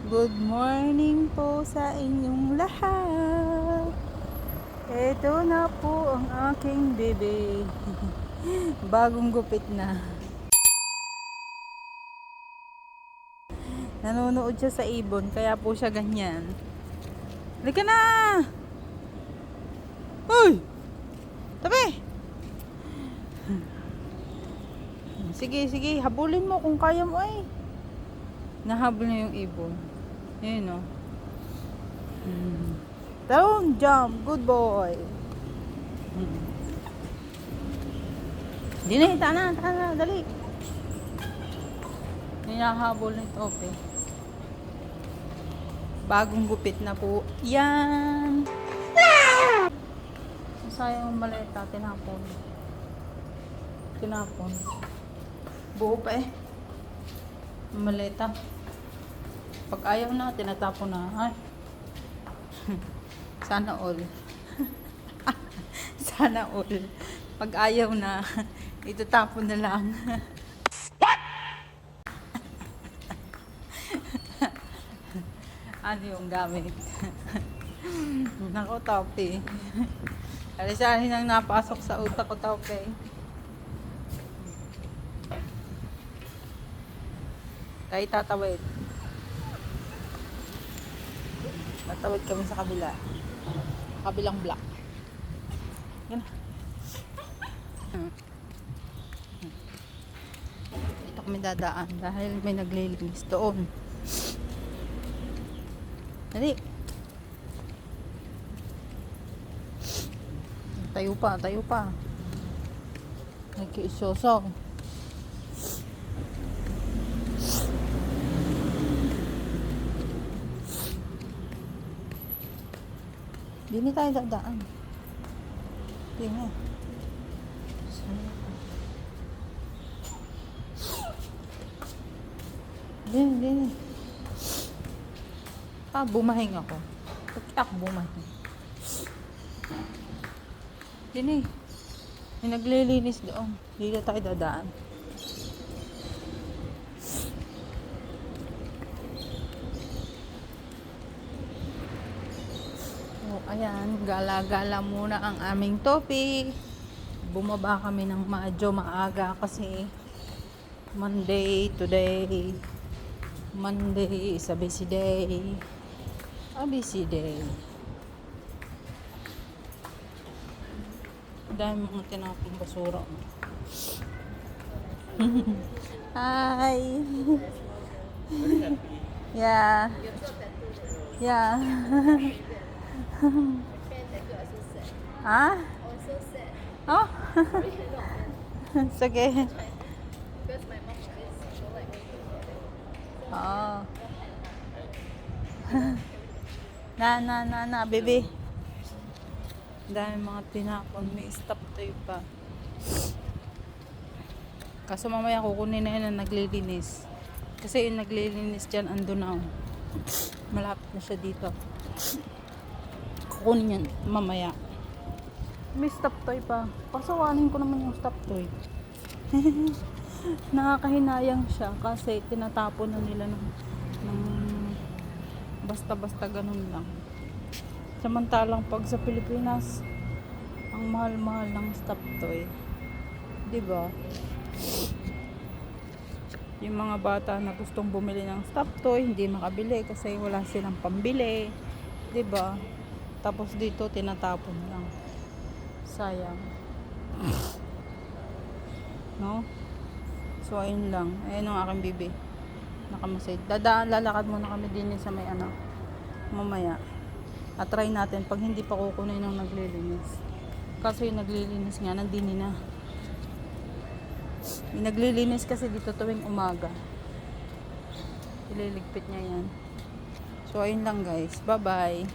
Good morning po sa inyong lahat. Ito na po ang aking bebe. Bagong gupit na. Nanonood siya sa ibon, kaya po siya ganyan. Halika na! Uy! Tabi! Sige, habulin mo kung kaya mo ay. Nahabol na yung ibon. Ayun o. Don't jump, good boy. Dini, tana, dali. Hinahabol na ito, okay. Bagong gupit na po. Yan. Sayang ang maleta, tinapon. Buo pa eh. Maleta. Pag ayaw na, tinatapon na. Ay. Sana all. Sana all. Pag ayaw na, itatapon na lang. What? Ano yung gamit? Nako, topi. Alisahin ang napasok sa utak ko, topi. Tayo tatawid. Tatawid kami sa kabila. Kabilang block. Yan. Dito kami dadaan dahil may naglilinis doon. Dali. Tayo pa. Nagkiisosong. Dini tayo dadaan. Dini. Dini. Bumahing ako. Pag bumahing. Dini. May naglilinis doon. Dito tayo dadaan. Ayan, gala-gala muna ang aming topic. Bumaba kami ng medyo maaga kasi Monday today. Monday is a busy day. Dahil mga tinapong basura. Hi! Yeah. Huh? Oh? It's okay. Because my mom always don't like me to do it. Oh. Na, baby. Dahil mga tinapon, may stop tayo pa. Kaso mamaya kukunin na yun ang naglilinis. Kasi yung naglilinis dyan, ando na. Malapit na siya dito. Kukunin yan mamaya. May stop toy pa. Pasawanin ko naman yung stop toy. Nakakahinayang siya kasi tinatapon na nila ng basta-basta ganun lang. Samantalang pag sa Pilipinas, ang mahal-mahal ng stop toy. 'Di ba? Yung mga bata na gustong bumili ng stop toy, hindi makabili kasi wala silang pambili. 'Di ba? Tapos dito tinatapon lang. Sayang. No? So ayun lang. Ayun ang aking bibi. Nakamasid. Lalakad muna kami din sa may mamaya. At try natin pag hindi pa kukunin ng naglilinis. Kasi yung naglilinis nga nandini na. Yung naglilinis kasi dito tuwing umaga. Ililigpit niya yan. So ayun lang guys. Bye bye.